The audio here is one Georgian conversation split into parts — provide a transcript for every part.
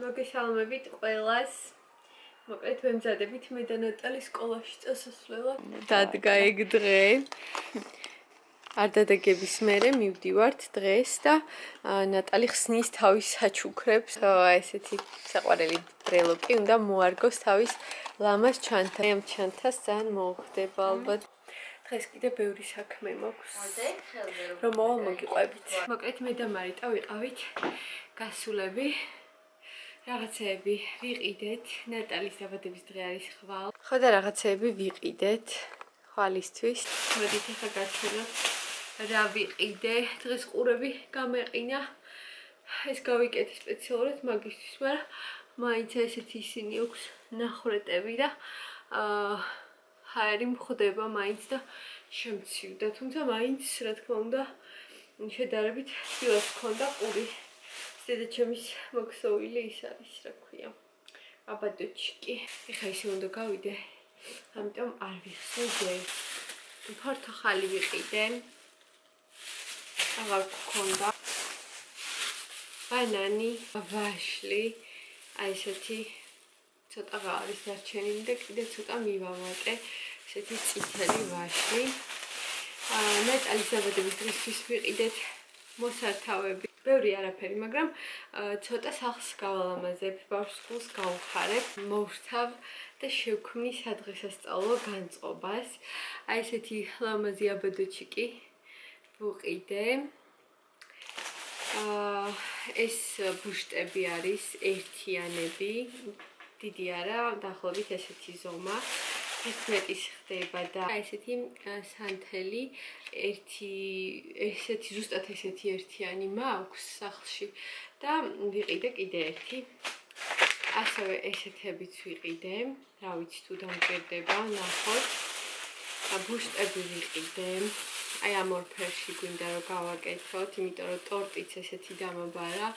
მოგესალმებით ყველას. მოკლედ ვემზადებით მე და ნატალი სკოლაში წასასვლელად. დადგა ეგ დღე. არ დადაგების მერე მივდივართ დღეს და ნატალი ხსნის თავის საჩუქრებს. ესეთი საყვარელი ბრელოკი უნდა მოარგოს თავის ლამას ჩანთა. ამ ჩანთას ძალიან მოუხდება ალბათ. დღეს კიდე ბევრი საქმე მაქვს. რომ მოვალ მოგიყვებით. მოკლედ მე და მარიტა ვიყავით გასულები. რაღაცეები ვიყიდეთ. ნატალის დაბადების დღე არის ხვალ. ხო და რაღაცეები ვიყიდეთ ხვალისთვის. მოდით ახლა გაჩვენოთ რა ვიყიდე. დღეს ყურები გამეყინა. ეს გავიკეთე სპეციალურად მაგისთვის, მაგრამ მაინც ესეთი ისინი აქვს ნახრეტები და ჰაერი მხვდება მაინც და შემცივდა. თუმცა მაინც რა თქმა უნდა შედარებით ცივად ჰქონდა ყური. დედაჩემის მოქსოვილი ის არის, რა ქვია, აბადოჩიკი. ეხლა ისე უნდა გავიდე, ამიტომ არ ვიხსნე ჯერ. ფორთოხალი ვიყიდე. აღარ გქონდა. ბანანი, ვაშლი, აი ესეთი ცოტა არის დარჩენილი და კიდე ცოტა მივამატე. ესეთი წითელი ვაშლი. ნატალის დაბადების დღისთვის ვიყიდეთ მოსართავები. ბევრი არაფერი, მაგრამ ცოტა სახლს გავალამაზებ, ბავშვს გავუხარებ, მოვრთავ და შევქმნი სადღესასწაულო განწყობას. აი ესეთი ლამაზი აბადოჩიკი ვუყიდე. ეს ბუშტები არის ერთიანები, დიდი არა, დაახლოებით ესეთი ზომა. 11-ის ხდება და ესეთი სანთელი ესეთი ზუსტად ესეთი ერთიანი მაქვს სახლში და ვიყიდე კიდე ერთი. ასევე ესეთებიც ვიყიდე, რა ვიცი თუ დამჭირდება, ნახოთ. ბუშტები ვიყიდე. აი ამ ორ ფერში გვინდა რომ გავაკეთოთ, იმიტომ რომ ტორტიც ესეთი დამაბარა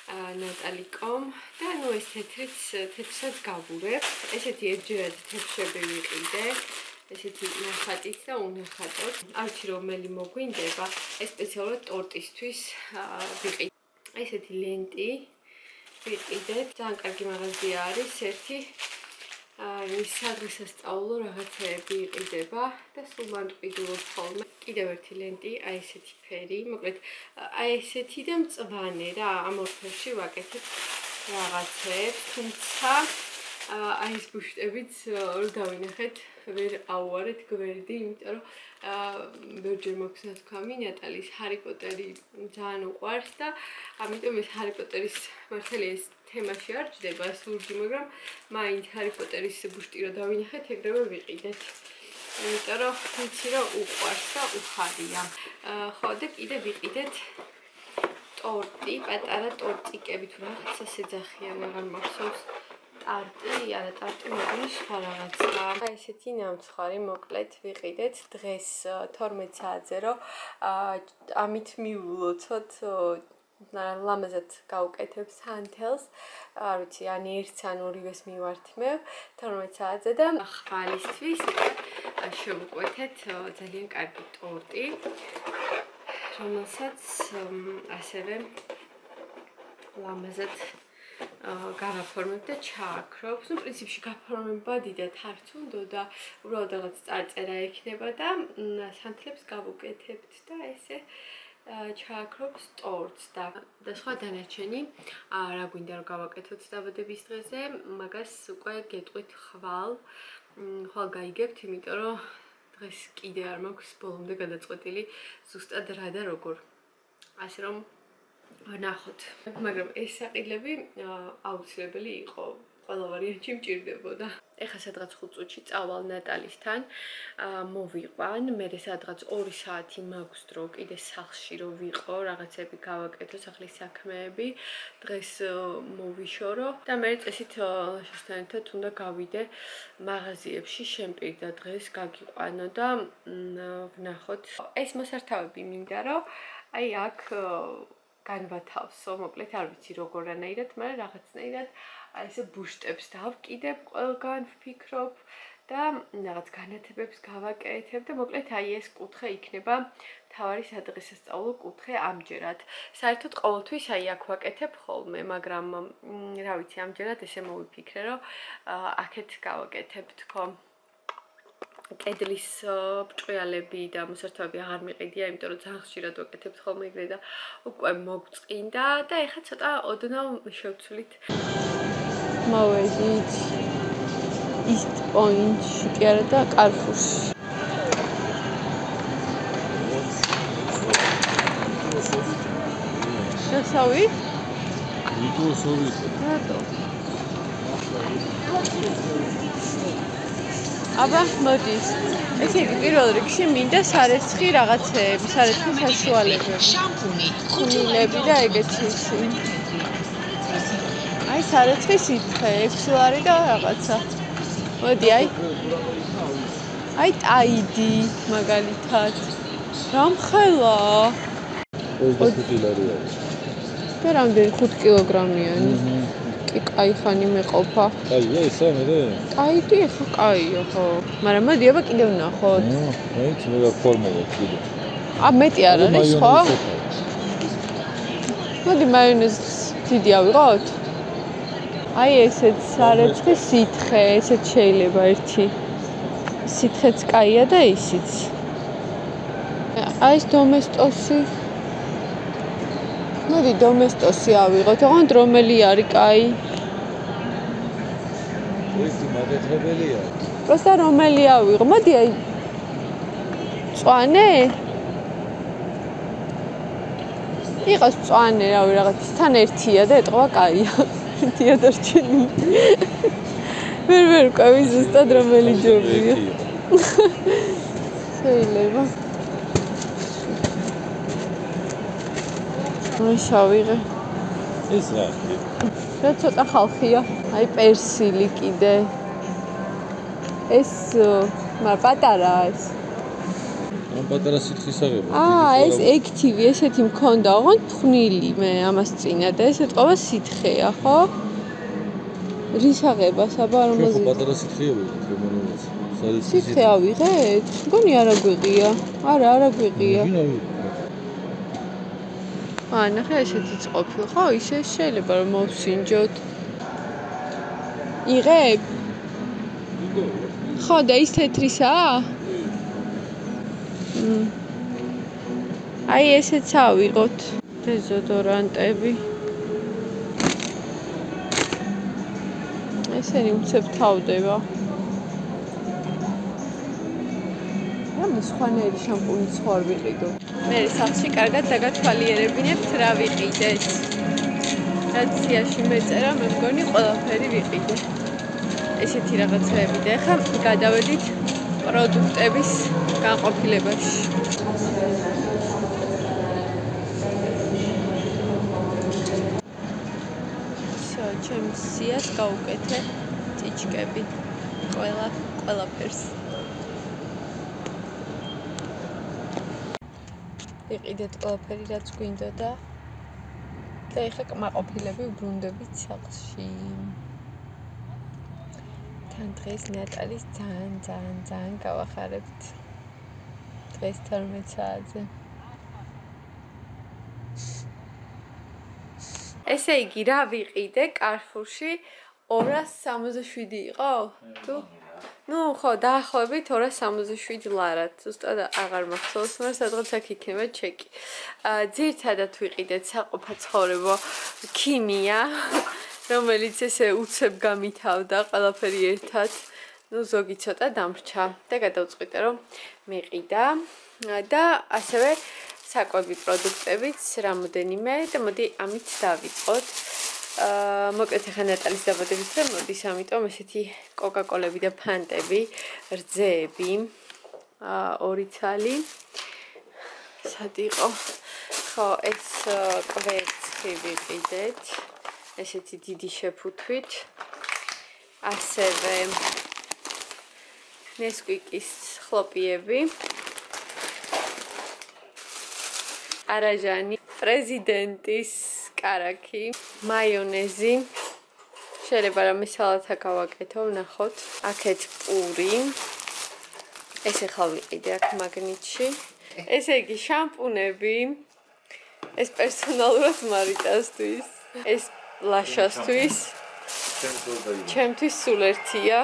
ნატალიკომ და ნუ ეს თეთრსაც გავურებ. ესეთი ერთჯერად თეთრები ვიყიდე. ესეთი ნახატით და უნახატოდ. არ ვიცი რომელი მოგვინდება, ეს სპეციალურად ტორტისთვის ვიყიდე. ესეთი ლენტი ვიყიდეთ. ძალიან კარგი მაღაზია არის ერთი. ის სადღესასწაულო რაღაცეები იყიდება და სულ მარტყიდულობ ხოლმე. კიდევ ერთი ლენტი, აი ესეთი ფერი, მოკლედ აი ესეთი და მწვანე რა, ამ ორ ფერში ვაკეთებ რაღაცეებს, თუმცა აი ეს ბუშტებიც რო დავინახეთ, ვერ აუარეთ გვერდი, იმიტომ რომ ბევრჯერ მაქვს ნათქვამი, ნატალის ჰარი პოტერი ძალიან უყვარს და ამიტომ ეს ჰარი პოტერის მართალია ეს თემაში არ ჯდება სურჯი, მაგრამ მაინც ჰარი პოტერის ბუშტი რო დავინახეთ, ეგრევე ვიყიდეთ. იმიტომ რომ ვიცი რომ უყვარს და უხარია. ხო და კიდე ვიყიდეთ ტორტი, პატარა ტორტიკები თუ რაღაცას ეძახიან, აღარ მახსოვს. ტარტი, არა ტარტი მეგონა სხვა რაღაცა. ესეთი ნამცხვარი მოკლედ ვიყიდეთ დღეს 12 საათზე რომ ამით მივულოცოთ ლამაზად გავუკეთებ სანთელს. არ ვიცი, ან ერთს ან ორივეს მივართმევ 12 საათზე და ხვალისთვის შევუკვეთეთ ძალიან კარგი ტორტი, რომელსაც ასევე ლამაზად გავაფორმებ და ჩააქრობ. ნუ პრინციპში გაფორმება დიდად არც უნდა და უბრალოდ რაღაც წარწერა ექნება და სანთლებს გავუკეთებთ და ესე ჩააქრობს ტორტს და სხვა დანარჩენი რა გვინდა რომ გავაკეთოთ დაბადების დღეზე, მაგას უკვე გეტყვით ხვალ გაიგებთ, იმიტომ რომ დღეს კიდე არ მაქვს ბოლომდე გადაწყვეტილი ზუსტად რა და როგორ. ასე რომ ნახოთ. მაგრამ ეს საყიდლები აუცილებელი იყო. ყველა ვარიანტი მჭირდებოდა. ეხლა სადღაც 5 წუთში წავალ ნატალისთან, მოვიყვან, მერე სადღაც 2 საათი მაქვს დრო კიდე სახლში რომ ვიყო, რაღაცები გავაკეთო, სახლის საქმეები, დღეს მოვიშორო და მე წესით ლაშასთან ერთად უნდა გავიდე მაღაზიებში, შემპირდა დღეს გაგიყვანო და ვნახოთ. ეს მოსართავები მინდა რომ აი აქ განვათავსო, მოკლედ არ ვიცი როგორანაირად, მაგრამ რაღაცნაირად აი ესე ბუშტებს დავკიდებ ყველგან ვფიქრობ და რაღაც განათებებს გავაკეთებ და მოკლედ აი ეს კუთხე იქნება თავარი სადღესასწაულო კუთხე ამჯერად. საერთოდ ყოველთვის აი აქ ვაკეთებ ხოლმე, მაგრამ რა ვიცი, ამჯერად ესე მოვიფიქრე, რომ აქეთ გავაკეთებ თქო. კედლის ბრჭყალები და მოსართვები აღარ მიყიდია, იმიტომ რომ ძალიან ხშირად ვაკეთებ ხოლმე ეგრე და უკვე მოგწყინდა და ეხლა ცოტა ოდნავ შევცვლით. მოვედით East Point-ში კი არა და Carrefour-ში. შესავით? ვიტოსოვით. რატო? აბა, მოდის. ესე იგი, პირველ რიგში მინდა სარეცხი რაღაცეები, სარეცხი საშუალებები. შამპუნი, ხუნილები და ეგეთი. აი, სარეცხი სითხე, 6 ლარი და რაღაცა. მოდი, აი, ტაიდი, მაგალითად. რამხელა? 25 ლარი არის. და რამდენი 5 კილოგრამიანი. კი, კაი ხანი მეყოფა. კაია ისა მე? ტაიდი ხო კაია ხო. მაგრამ მოდი, აბა კიდევ ვნახოთ. მეც მე ფორმულა კიდე. მეტი არ არის ხო? მოდი მაიონეზი დიდი ავიღოთ. აი ესეც სარეცხი სითხე, ესეც შეიძლება ერთი. სითხეც კაია და ისიც. აი ეს დომესტოსი. მოდი დომესტოსი ავიღოთ. ოღონდ რომელი არის კაი? ეს მაგეთებელია. პროსტა რომელი ავიღო? მოდი აი წვანე? იყოს წვანე, რავი, რაღაც თან ერთია და ეთყობა კაია. ერთია დარჩენი. ვერ ვკავი ზუსტად რომელი ჯობია. შეიძლება. აი შავიღე. ეს რა? რა ცოტა ხალხია. აი პერსილი კიდე. ეს მაგრამ პატარაა ეს. ამ პატარა სითხის აღება. ეს ექტივი ესეთი მქონდა, ოღონდ ფხნილი მე ამას წინა და ეს ეთყობა სითხეა, ხო? რის აღებას, აბა რომელზე? ხო, პატარა სითხეა ვიღეთ, რომელიც. სითხე ავიღეთ? მგონი არა გვიღია. არა გვიღია. ნახე ესეთიც ყოფილი, ხო? ისე შეიძლება რომ მოვსინჯოთ. იღებ? ხო, და ის თეთრისაა? აი ესეც ავიღოთ. დეზოდორანტები. ესენი უცებ თავდება. რამე სხვანაირი შამპუნიც ხო არ ვიყიდო. მე სახში კარგად დაგათვალიერებინებთ რა ვიყიდეთ. რაც სიაში მეწერა, მე მგონი ყველაფერი ვიყიდე. ესეთი რაღაცები და ახლა გადავედით პროდუქტების განყოფილებაში. ჩემს სიას გავუკეთე ჭიჭკები ყველაფერს. იყიდეთ ყველაფერი რაც გვინდოდა და ეხლა კმაყოფილები ვბრუნდებით სახლში. თან დღეს ნატალის ძალიან გავახარებთ. დღეს 12 საათზე. ესე იგი, რა ვიყიდე Carrefour-ში 267 იყო? თუ? ხო, დაახლოებით 267 ლარად. ზუსტად აღარ მახსოვს, მაგრამ სადღაც აქ იქნება ჩეკი. ძირითადად ვიყიდეთ საყოფაცხოვრებო ქიმია, რომელიც ესე უცებ გამითავდა ყველაფერი ერთად. ზოგი ცოტა დამრჩა და გადავწყვიტე რომ მეყიდა და ასევე საკვები პროდუქტებიც რამოდენიმე და მოდი ამით დავიწყოთ. მოკლედ ახლა ნატალის დაბადების დღე მოდის, ამიტომ ესეთი კოკაკოლები და ფანტები, რძეები, 2 ცალი. სად იყო? ხო, ეს კვერცხი ვიყიდეთ. ესეთი დიდი შეფუთვით. ასევე ნესკვიკის ხლოპიები. არაჟანი, პრეზიდენტის კარაქი, მაიონეზი, შეიძლება რამე სალათა გავაკეთო, ვნახოთ. აქეთ პური. ეს ახლა ვიყიდე აქ მაგნიტში. ესე იგი შამპუნები. ეს პერსონალურად მარიტასთვის. ეს ლაშასთვის. ჩემთვის სულ ერთია.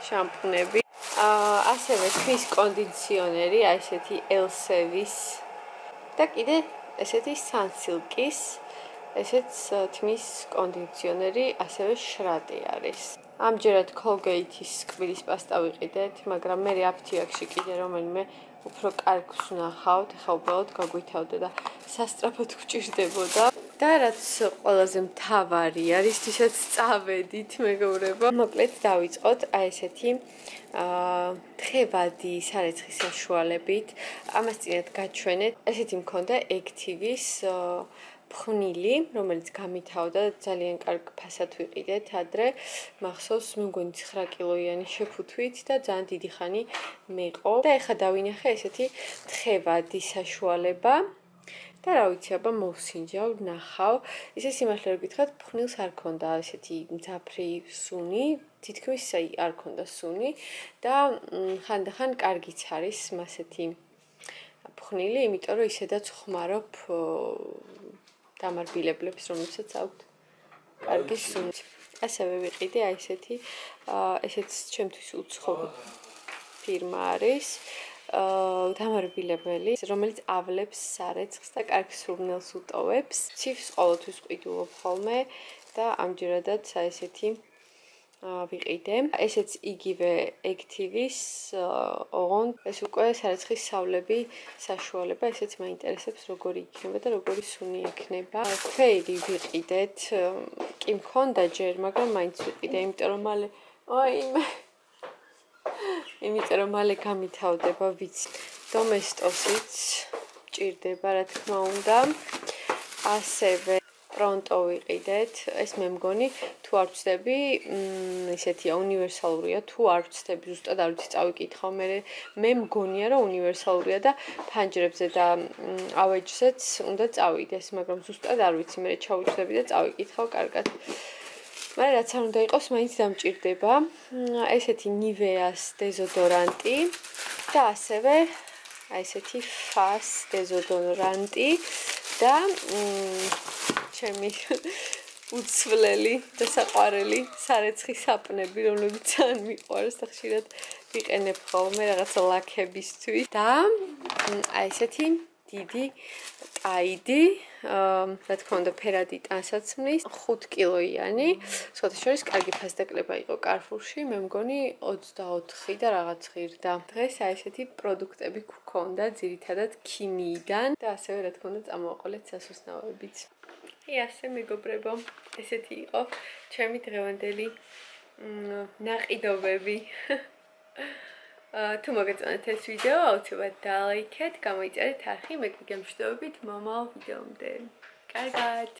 შამპუნები. ასევე თმის კონდიციონერი, ესეთი Elsevis და კიდე ესეთი Sunsilk-ის ესეც თმის კონდიციონერი, ასევე შრატი არის. ამჯერად Colgate-ის კბილის პასტა ვიყიდეთ, მაგრამ მე აფთიაქში კიდე რომელიმე უფრო კარგს ვნახავთ, ეხლა უბრალოდ გაგვითავდა და სასწრაფოდ გვჭირდებოდა. და რაც ყველაზე მთავარი არის, თვითონ წავედით, მეგობრებო. მოკლედ დავიწყოთ ესეთი თხევადი სარეცხის საშუალებით. ამას წინათ გაჩვენეთ. ესეთი მქონდა Active-ის ფხვნილი, რომელიც გამითავდა ძალიან კარგ ფასად ვიყიდეთ ადრე. მახსოვს, მე მგონი 9 კილოიანი შეფუთვით და ძალიან დიდი ხანი მეყო. და ეხლა დავინახე ესეთი თხევადი საშუალება. და რა ვიცი, აბა მოვსინჯავ, ნახავ. ისე სიმართლე რომ გითხრათ, ფხვნილს არ ქონდა ესეთი მძაფრი სუნი, თითქმის არ ქონდა სუნი და ხანდახან კარგიც არის მასეთი ფხვნილი, იმიტომ რომ ისედაც ხმარობ დამარბილებლებს, რომლებსაც აქვთ კარგი სუნი. ასევე ვიყიდე ესეთი, ესეც ჩემთვის უცხო ფირმა არის. დამარბილებელი, რომელიც ავლებს სარეცხს და კარგ სურნელს უტოვებს. ციფს ყოველთვის ყიდულობ ხოლმე და ამჯერადაც ესეთი ვიყიდე. ესეც იგივე Active-ის ოღონდ ეს უკვე სარეცხის სავლები საშუალება, ესეც მაინტერესებს როგორი იქნება და როგორი სუნი ექნება. ფეირი ვიყიდეთ, კი მქონდა ჯერ, მაგრამ მაინც ვიყიდე, იმიტომ რომ მალე გამითავდება, ვიცი. დომესტოსიც ჭირდება, რა თქმა უნდა. ასევე Pronto ვიყიდეთ. ეს მე მგონი, თუ არ ვცდები, ესეთია უნივერსალურია, თუ არ ვცდები, ზუსტად არ ვიცი, წავიკითხავ, მე მგონია, რომ უნივერსალურია და ფანჯრებზე და ავეჯზეც უნდა წავიდეს, მაგრამ ზუსტად არ ვიცი, მე ჩავუჯდები და წავიკითხავ კარგად. მაგრამ რაც არ უნდა იყოს, მაინც დამჭირდება. ესეთი Nivea-ს დეზოდორანტი და ასევე ესეთი Fas დეზოდორანტი და ჩემი უცვლელი და საყვარელი სარეცხის საპნები, რომლებიც ძალიან მიყვარს და ხშირად ვიყენებ ხოლმე რაღაცა ლაქებისთვის და ესეთი დიდი ტაიდი, რა თქმა უნდა, ფერადი ტანსაცმლის 5 კილოიანი. სხვათა შორის კარგი ფასდაკლება იყო Carrefour-ში, მე მგონი 24 და რაღაც ღირდა. დღეს ესეთი პროდუქტები გვქონდა, ძირითადად ქიმიიდან და ასევე რა თქმა უნდა, წამოვაყოლეთ სასუსნაოებიც. ასე მეგობრებო, ესეთი იყო ჩემი დღევანდელი ნაყიდობები. თუ მოგეწონათ ეს ვიდეო, აუცილებლად დალაიქეთ, გამოიწერეთ არხი, მე კი გემშვიდობებით მომავალ ვიდეომდე. კარგად!